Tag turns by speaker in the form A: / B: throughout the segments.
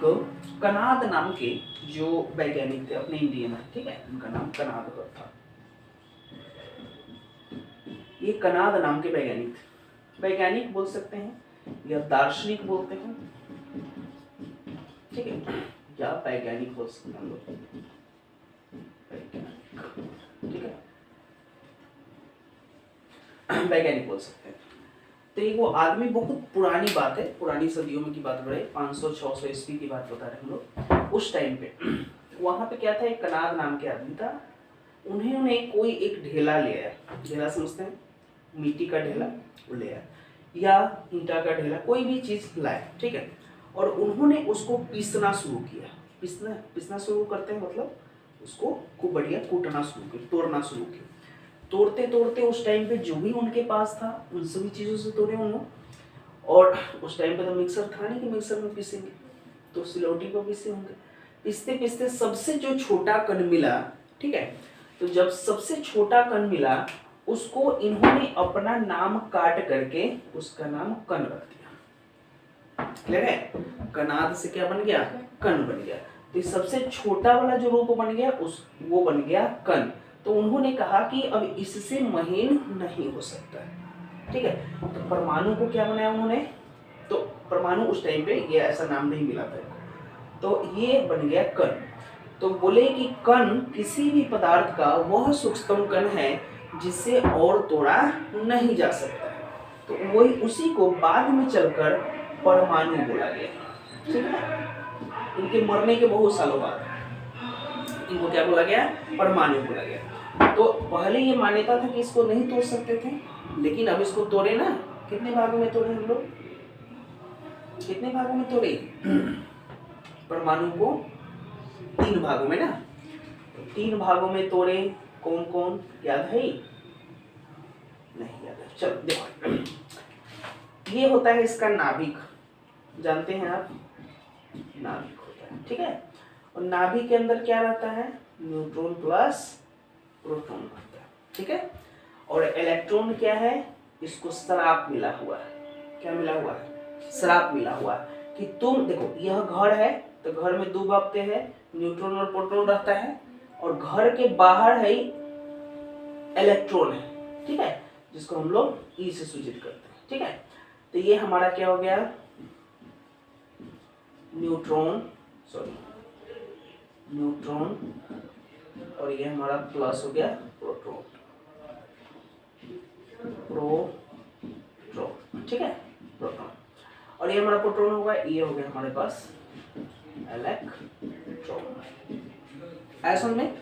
A: कनाद नाम के जो वैज्ञानिक थे अपने इंडियन है, ठीक है, उनका नाम कनाद था। ये कनाद नाम के वैज्ञानिक थे, वैज्ञानिक बोल सकते हैं या दार्शनिक बोलते हैं, ठीक है, या वैज्ञानिक बोल सकते हैं हम लोग, वैज्ञानिक, ठीक है, वैज्ञानिक बोल सकते हैं। तो ये वो आदमी बहुत पुरानी बात है, पुरानी सदियों में की बात हो रही है, 500-600 ईस्वी की बात बता रहे हम लोग। उस टाइम पे वहां पे क्या था, एक कनाद नाम के आदमी था, उन्होंने कोई एक ढेला लिया, ढेला समझते हैं, मिट्टी का ढेला वो लिया या ईंटा का ढेला, कोई भी चीज लाए, ठीक है, और उन्होंने उसको पीसना शुरू किया। पीसना शुरू करते हैं मतलब उसको खूब बढ़िया कूटना शुरू किया, तोड़ना शुरू किया। तोड़ते तोड़ते उस टाइम पे जो भी उनके पास था उन सभी चीज़ों से तोड़े उन्होंने। और उस टाइम पे तो मिक्सर था नहीं कि मिक्सर में पीसेंगे, तो सिलौटी पर पीसे होंगे। पीसते पीसते सबसे जो छोटा कण मिला, ठीक है, तो जब सबसे छोटा कण मिला उसको इन्होंने अपना नाम काट करके उसका नाम कण रख दिया। क्लियर है, कनाद से क्या बन गया, कण बन गया। तो सबसे छोटा वाला जो रूप बन गया वो बन गया कण। तो उन्होंने कहा कि अब इससे महीन नहीं हो सकता, ठीक है। तो परमाणु को क्या बनाया उन्होंने, तो परमाणु उस टाइम पे ये ऐसा नाम नहीं मिला था, तो ये बन गया कण। तो बोले कि कण किसी भी पदार्थ का वह सूक्ष्मतम कण है जिससे और तोड़ा नहीं जा सकता है। तो वही उसी को बाद में चलकर परमाणु बोला गया, ठीक है। इनके मरने के बहुत सालों बाद इनको क्या बोला गया, परमाणु बोला गया। तो पहले ये मान्यता था कि इसको नहीं तोड़ सकते थे, लेकिन अब इसको तोड़े ना, कितने भागों में तोड़े हम लोग, कितने भागों में तोड़े परमाणु को, 3 भागों में ना। तो 3 भागों में तोड़े, कौन कौन याद है, नहीं याद है, चलो देखो। ये होता है इसका नाभिक, जानते हैं आप, नाभिक होता है, ठीक है। और नाभिक के अंदर क्या रहता है, न्यूट्रॉन प्लस प्रोटॉन रहता है, ठीक है। और इलेक्ट्रॉन क्या है, इसको श्राप मिला हुआ है, क्या मिला हुआ है, श्राप मिला हुआ है कि तुम देखो, यह घर है तो घर में 2 बातें हैं, न्यूट्रॉन और प्रोटॉन रहता है, और घर के बाहर है इलेक्ट्रॉन है, ठीक है, जिसको हम लोग ई से सूचित करते हैं, ठीक है। तो ये हमारा क्या हो गया, न्यूट्रॉन और ये हमारा प्लस हो गया प्रोटॉन, ठीक है, प्रोटॉन। और ये हमारा प्रोटॉन होगा, ये हो गया हमारे पास इलेक्ट्रॉन। ऐसा में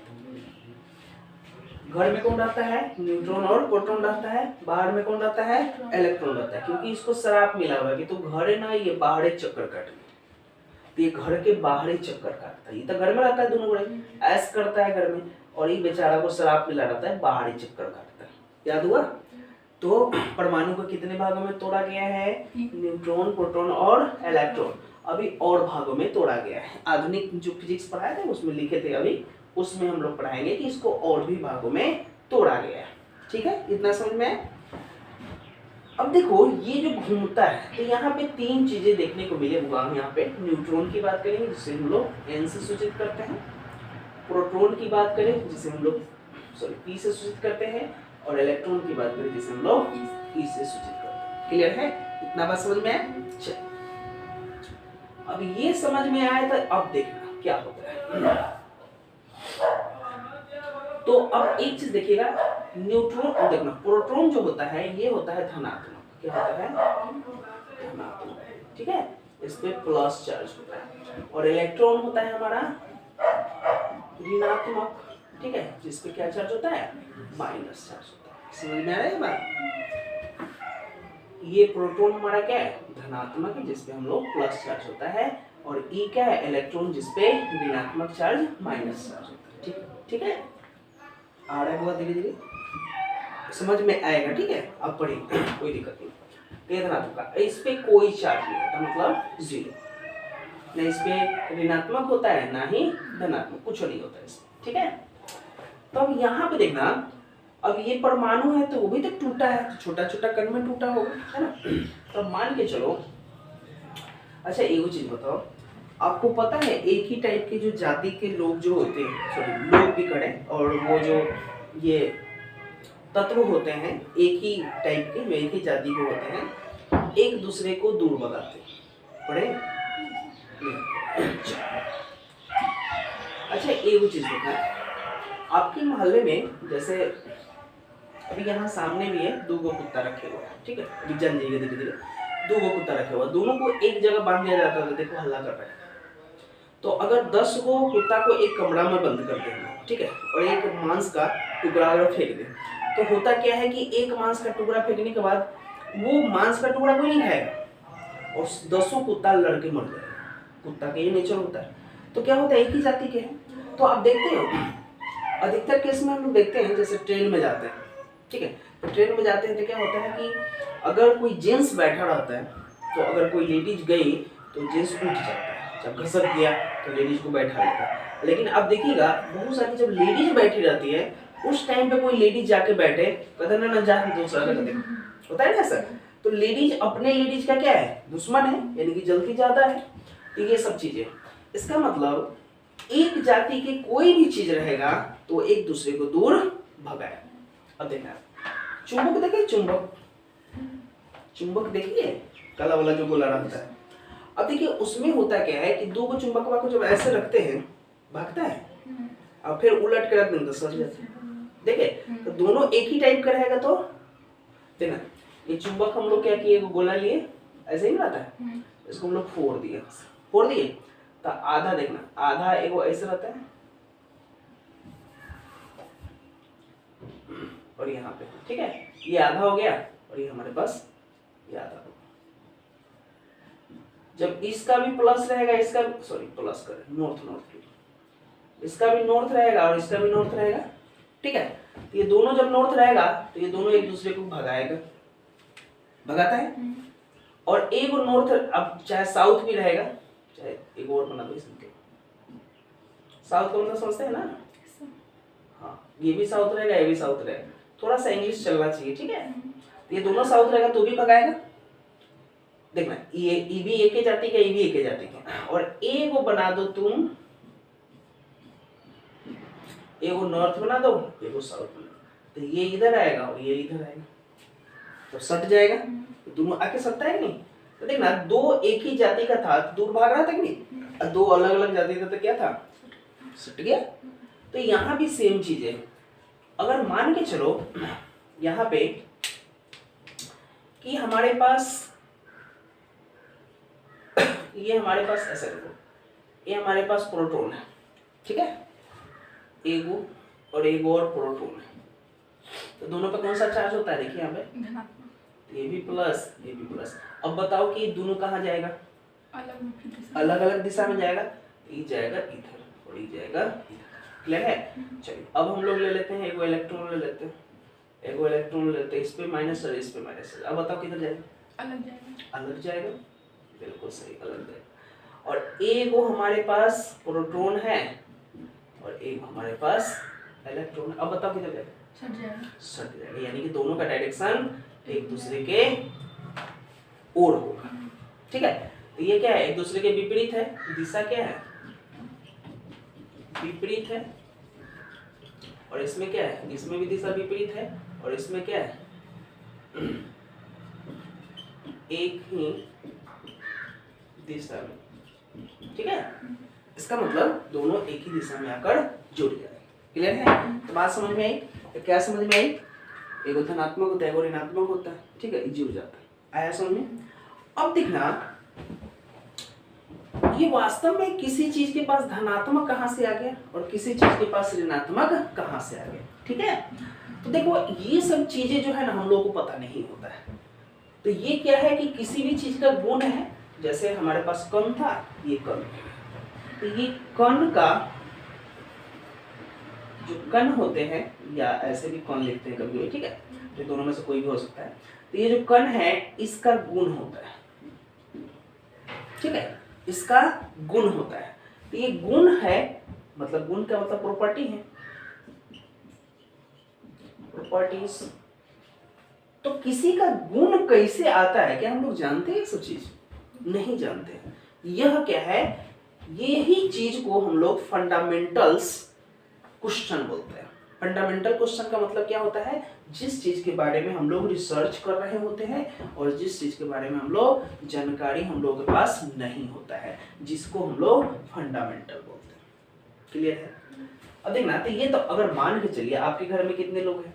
A: घर में कौन रहता है, न्यूट्रॉन और प्रोटॉन रहता है, बाहर में कौन रहता है, इलेक्ट्रॉन रहता है, क्योंकि इसको श्राप मिला हुआ है कि तू घर है ना, ये बाहर चक्कर काट, तो ये घर के बाहर चक्कर काटता है, ये तो घर में रहता है, दोनों बड़े ऐस करता है घर में, और ये बेचारा को श्राप मिला रहता है, बाहर चक्कर काटता है, याद हुआ। तो परमाणु को कितने भागों में तोड़ा गया है, न्यूट्रॉन, प्रोटॉन और इलेक्ट्रॉन, अभी और भागों में तोड़ा गया है। आधुनिक जो फिजिक्स पढ़ाए थे उसमें लिखे थे, अभी उसमें हम लोग पढ़ाएंगे कि इसको और भी भागों में तोड़ा गया है, ठीक है, इतना समझ में। अब देखो ये जो घूमता है, तो यहाँ पे 3 चीजें देखने को मिलेगा। हम यहाँ पे न्यूट्रॉन की बात करेंगे जिसे हम लोग एन से सूचित करते हैं, प्रोटॉन की बात करें जिसे हम लोग पी से सूचित करते हैं, और इलेक्ट्रॉन की बात करें जिसे हम लोग ई से सूचित करते हैं। क्लियर है, इतना बात समझ में आया। चलिए अब ये समझ में आया, तो अब देखना क्या होता है। तो अब एक चीज देखिएगा, न्यूट्रॉन देखना, प्रोटॉन जो होता है ये होता है धनात्मक, क्या होता है, धनात्मक, ठीक है, इस पे प्लस चार्ज होता है, और इलेक्ट्रॉन होता है हमारा ऋणात्मक, ठीक है, जिस पे क्या चार्ज होता है, माइनस चार्ज होता है। समझ में आ रहा है बात। ये प्रोटॉन हमारा क्या है, धनात्मक है, जिसपे हम लोग प्लस चार्ज होता है, और ई क्या है, इलेक्ट्रॉन, जिसपे ऋणात्मक चार्ज माइनस चार्ज होता है, ठीक है। आ रहा है बहुत धीरे धीरे समझ में आएगा, ठीक है। अब पढ़ेंगे, कोई दिक्कत नहीं। धनात्मक, इस पे कोई चार्ज नहीं होता, मतलब 0, ना इस पे ऋणात्मक होता है ना ही धनात्मक, कुछ नहीं होता इसमें, ठीक है। तो अब यहाँ पे देखना, अब ये परमाणु है तो वो भी तो टूटा है, छोटा छोटा कण में टूटा होगा, है ना। तो मान के चलो, अच्छा एक चीज बताओ, आपको पता है एक ही टाइप के जो जाति के लोग जो होते हैं, सॉरी लोग भी खड़े, और वो जो ये तत्व होते हैं एक ही टाइप के, जो एक ही जाति के होते हैं, एक दूसरे को दूर भगाते हैं। पढ़े? अच्छा एक चीज देखना, आपके मोहल्ले में जैसे अभी यहाँ सामने भी है 2 गो कुत्ता रखे हुए हैं, ठीक है, अभी जन जाइए धीरे धीरे, 2 गो कुत्ता रखे हुए, दोनों को एक जगह बांध दिया जाता है, देखो हल्ला कर रहा है। तो अगर 10 गो कुत्ता को एक कमरा में बंद कर दें, ठीक है, और एक मांस का टुकड़ा अगर फेंक दें, तो होता क्या है कि एक मांस का टुकड़ा फेंकने के बाद वो मांस का टुकड़ा कोई नहीं खाएगा और 10 कुत्ता लड़के मर जाएगा। कुत्ता का ये नेचर होता है। तो क्या होता है, एक ही जाति के हैं। तो आप देखते हो अधिकतर केस में हम लोग देखते हैं, जैसे ट्रेन में जाते हैं, ठीक है, तो ट्रेन में जाते हैं तो क्या होता है कि अगर कोई जेंट्स बैठा रहता है, तो अगर कोई लेडीज गई तो जेंट्स उठ जाता है, जब घसक गया तो लेडीज को बैठा लेता है। लेकिन अब देखिएगा बहुत सारी जब लेडीज बैठी रहती है उस टाइम पे कोई लेडीज जाके बैठे, कहते ना जा दूसरा कर दे, होता है ना सर। तो लेडीज अपने लेडीज का क्या है, दुश्मन है, यानी कि जल्दी ज्यादा है। तो ये सब चीजें, इसका मतलब एक जाति के कोई भी चीज रहेगा तो एक दूसरे को दूर भगाए। अब देखना चुंबक, देखिए चुंबक, चुंबक देखिए काला वाला जो गोला रहता है। अब देखिए उसमें होता क्या है कि 2 को चुंबक को जब ऐसे रखते हैं भागता है, अब फिर उलट के रख देंगे तो सर जाता है। देखिए तो दोनों एक ही टाइप का रहेगा। तो देखना ये चुंबक हम लोग क्या किए, गोला लिए ऐसे ही रहता है, इसको हम लोग फोड़ दिए तो आधा, देखना आधा एगो ऐसे रहता है और यहाँ पे, ठीक है, ये आधा हो गया और ये हमारे पास ये आधा हो गया। जब इसका भी प्लस रहेगा, इसका सॉरी प्लस कर नॉर्थ, इसका भी नॉर्थ रहेगा और इसका भी नॉर्थ रहेगा, ठीक है। तो ये दोनों जब नॉर्थ रहेगा तो ये दोनों एक दूसरे को भगाता है। और एक नॉर्थ, अब चाहे साउथ भी रहेगा, चाहे एक और बना दो इसमें, साउथ का मतलब समझते हैं ना, हाँ ये भी साउथ रहेगा, ये भी साउथ रहेगा, थोड़ा सा इंग्लिश चलना चाहिए, ठीक है। तो ये दोनों साउथ रहेगा तो भी भगाएगा। देखना ये भी एक ही जाति का, ये भी एक ही जाति का, और ए को बना दो तुम, एगो नॉर्थ बना दो, एगो साउथ बना दो, तो ये इधर आएगा और ये इधर आएगा, तो सट जाएगा। तो दोनों आके सटता है कि नहीं। तो देखना 2 एक ही जाति का था तो दूर भाग रहा था कि नहीं, 2 अलग अलग जाति था तो क्या था, सट गया। तो यहाँ भी सेम चीज है। अगर मान के चलो यहाँ पे कि हमारे पास ये हमारे पास ऐसा देखो, ये हमारे पास प्रोटॉन है, ठीक है, एगो और एगो और प्रोटॉन है, तो दोनों पे कौन सा चार्ज होता है, देखिए यहाँ पे ये भी प्लस ये भी प्लस। अब बताओ कि दोनों कहाँ जाएगा, अलग अलग दिशा में जाएगा, ये जाएगा इधर और ये जाएगा इधर, क्लियर है। चलिए अब हम लोग ले लेते हैं एगो इलेक्ट्रॉन ले लेते हैं, एगो इलेक्ट्रॉन ले लेते हैं, इस पे माइनस और इस पे माइनस। अब बताओ किधर जाएगा, अलग जाएगा, बिल्कुल सही, अलग जाएगा। और एगो हमारे पास प्रोटॉन है और एक हमारे पास इलेक्ट्रॉन। अब बताओ किधर जाएगा, सट जाएगा, यानी कि दोनों का डायरेक्शन एक दूसरे के ओर होगा, ठीक है। तो ये क्या है, एक दूसरे के विपरीत है, दिशा क्या है, विपरीत है। और इसमें क्या है, इसमें भी दिशा विपरीत है और इसमें क्या है, एक ही दिशा में, ठीक है। इसका मतलब दोनों एक ही दिशा में आकर जुड़ जाए, क्लियर है। तो बात समझ में आई, तो क्या समझ में आई, एगो धनात्मक होता है एगो ऋणात्मक होता है, ठीक है, जुड़ जाता है, आया समझ में। अब देखना ये वास्तव में किसी चीज के पास धनात्मक कहां से आ गया और किसी चीज के पास ऋणात्मक कहां से आ गया, ठीक है। तो देखो ये सब चीजें जो है ना हम लोगों को पता नहीं होता है। तो ये क्या है कि किसी भी चीज का गुण है, जैसे हमारे पास कण था, ये कण, तो ये कण का जो कण होते हैं, या ऐसे भी कण लिखते हैं कभी, ठीक है, तो दोनों में से कोई भी हो सकता है। तो ये जो कण है इसका गुण होता है, ठीक है, इसका गुण होता है। तो ये गुण है, मतलब गुण का मतलब प्रॉपर्टी है, प्रॉपर्टीज। तो किसी का गुण कैसे आता है, क्या हम लोग जानते हैं, सब चीज नहीं जानते हैं। यह क्या है, यही चीज को हम लोग फंडामेंटल्स क्वेश्चन बोलते हैं। फंडामेंटल क्वेश्चन का मतलब क्या होता है, जिस चीज के बारे में हम लोग रिसर्च कर रहे होते हैं और जिस चीज के बारे में हम लोग जानकारी हम लोगों के पास नहीं होता है, जिसको हम लोग फंडामेंटल बोलते हैं। क्लियर है? अब देखना, तो ये तो अगर मान के चलिए आपके घर में कितने लोग हैं?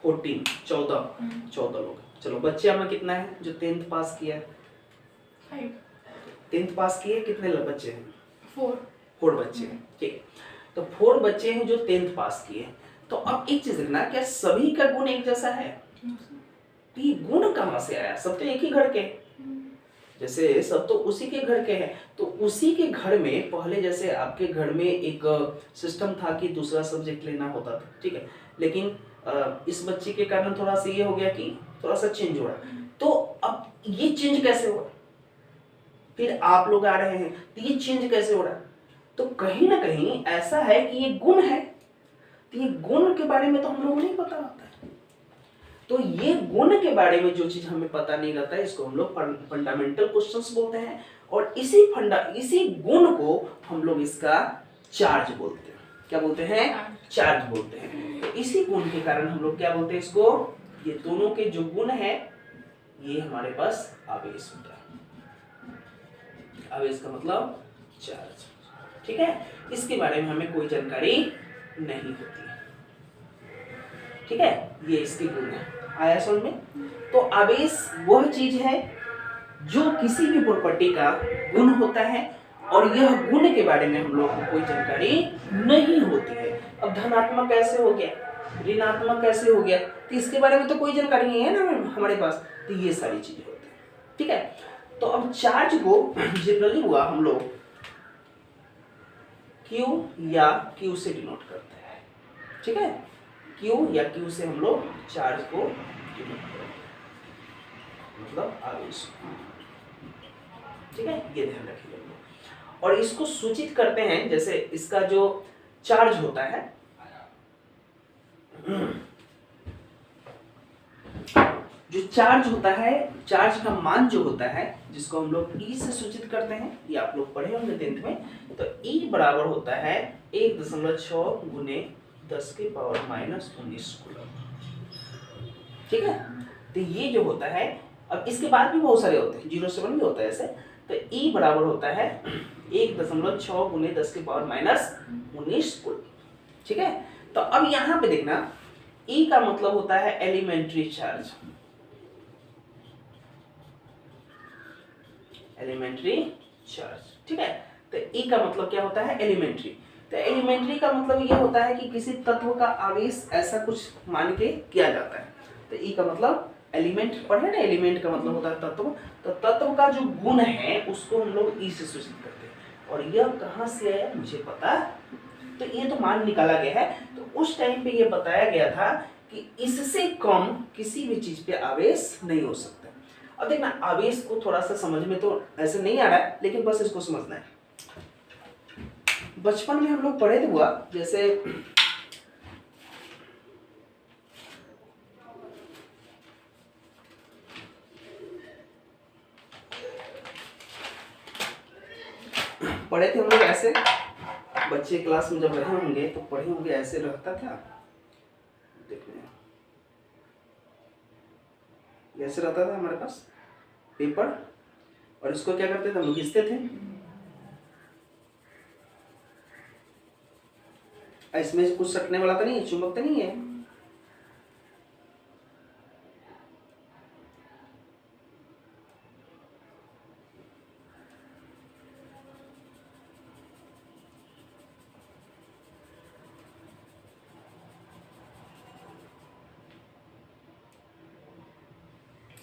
A: 14 लोग। चलो बच्चे में कितना है जो 10th पास किया है?
B: 5।
A: 10th पास किए कितने बच्चे हैं?
B: 4
A: बच्चे हैं। ठीक, तो 4 बच्चे हैं जो 10th पास किए। तो अब एक चीज देखना, क्या सभी का गुण एक जैसा है? ये गुण कहां से आया? सब तो एक ही घर के, जैसे सब तो उसी के घर के हैं, तो उसी के घर में पहले जैसे आपके घर में एक सिस्टम था कि दूसरा सब्जेक्ट लेना होता था, ठीक है, लेकिन इस बच्चे के कारण थोड़ा सा ये हो गया कि थोड़ा सा चेंज हो रहा है। तो अब ये चेंज कैसे हुआ? फिर आप लोग आ रहे हैं, तो ये चेंज कैसे हो रहा है? तो कहीं ना कहीं ऐसा है कि ये गुण है, तो ये गुण के बारे में तो हम लोगों को नहीं पता होता है। तो ये गुण के बारे में जो चीज हमें पता नहीं रहता है, इसको हम लोग फंडामेंटल क्वेश्चंस बोलते हैं। और इसी गुण को हम लोग इसका चार्ज बोलते हैं। क्या बोलते हैं? चार्ज बोलते हैं। तो इसी गुण के कारण हम लोग क्या बोलते हैं इसको? ये दोनों के जो गुण है, ये हमारे पास आवेश होता है। आवेश का मतलब चार्ज, ठीक है। इसके बारे में हमें कोई जानकारी नहीं होती है, ठीक है। ये इसके गुण है। आया समझ में? तो आवेश वह चीज है जो किसी भी प्रॉपर्टी का गुण होता है और यह गुण के बारे में हम लोग को कोई जानकारी नहीं होती है। अब धनात्मक कैसे हो गया, ऋणात्मक कैसे हो गया, तो इसके बारे में तो कोई जानकारी नहीं है ना हमारे पास। तो ये सारी चीजें होती है, ठीक है। तो अब चार्ज को जनरली हुआ हम लोग Q या Q से डिनोट करते हैं, ठीक है। Q या Q से हम लोग चार्ज को डिनोट करते हैं, मतलब आवेश, ठीक है। ये ध्यान रखिए। और इसको सूचित करते हैं, जैसे इसका जो चार्ज होता है, जो चार्ज होता है, चार्ज का मान जो होता है, जिसको हम लोग E से सूचित करते हैं, ये आप लोग पढ़े होंगे 10th में। तो E बराबर होता है 1.6 गुने 10 के पावर -19 कूलम, ठीक है। तो ये जो होता है, अब इसके बाद भी बहुत सारे होते हैं, 0.7 भी होता है ऐसे। तो E बराबर होता है 1.6 गुने 10 के पावर -19 कूलम, ठीक है। तो अब यहाँ पे देखना, E का मतलब होता है एलिमेंट्री चार्ज, एलिमेंट्री चार्ज, ठीक है। तो E का मतलब क्या होता है? एलिमेंट्री। तो एलिमेंट्री का मतलब ये होता है कि किसी तत्व का आवेश ऐसा कुछ मान के किया जाता है। तो E का मतलब एलिमेंट, पढ़े ना, एलिमेंट का मतलब होता है तत्व। तो तत्व का जो गुण है उसको हम लोग E से सूचित करते हैं। और यह कहाँ से आया मुझे पता, तो ये तो मान निकाला गया है। तो उस टाइम पे ये बताया गया था कि इससे कम किसी भी चीज पे आवेश नहीं हो सकता। अब देखना, आवेश को थोड़ा सा समझ में तो ऐसे नहीं आ रहा है, लेकिन बस इसको समझना है। बचपन में हम लोग पढ़े हुआ, जैसे पढ़े थे हम लोग ऐसे, बच्चे क्लास में जब रहे होंगे तो पढ़े होंगे, ऐसे रहता था, देखने ऐसे रहता था हमारे पास पेपर, और इसको क्या करते थे हम लोग, घिसते थे। इसमें कुछ सटने वाला तो नहीं है, चुंबक तो नहीं है।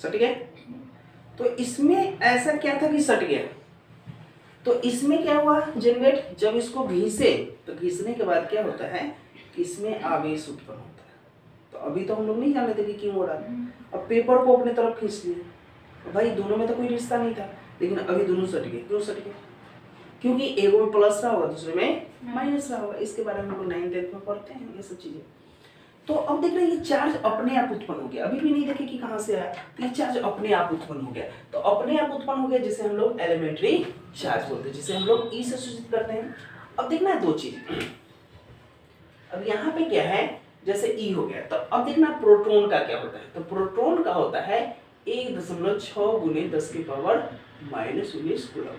A: सट गया। तो इसमें ऐसा क्या था कि सट गया, तो इसमें क्या हुआ जनरेट, जब इसको घिसे तो घिसने के बाद क्या होता है कि इसमें आवेश उत्पन्न होता है। तो अभी तो हम लोग नहीं जानते थे कि क्यों हो रहा है। अब पेपर को अपने तरफ खींच लिए, भाई दोनों में तो कोई रिश्ता नहीं था, लेकिन अभी दोनों सट गए। क्यों सट गए? क्योंकि एक में प्लस रहा होगा, दूसरे में माइनस रहा होगा। इसके बारे में हम लोग 9th 10th में पढ़ते हैं ये सब चीजें। तो अब देख रहे हैं ये चार्ज अपने आप उत्पन्न हो गया, अभी भी नहीं देखे कि कहाँ से आया, तो ये चार्ज अपने आप उत्पन्न हो गया। तो अपने आप उत्पन्न हो गया जिसे हम लोग एलिमेंट्री चार्ज बोलते हैं, जिसे हम लोग ई से सूचित करते हैं। अब देखना है दो चीज, अब यहाँ पे क्या है, जैसे ई हो गया, तो अब देखना प्रोटॉन का क्या होता है। तो प्रोटॉन का होता है 1.6 × 10⁻⁻⁻⁰ कूलम।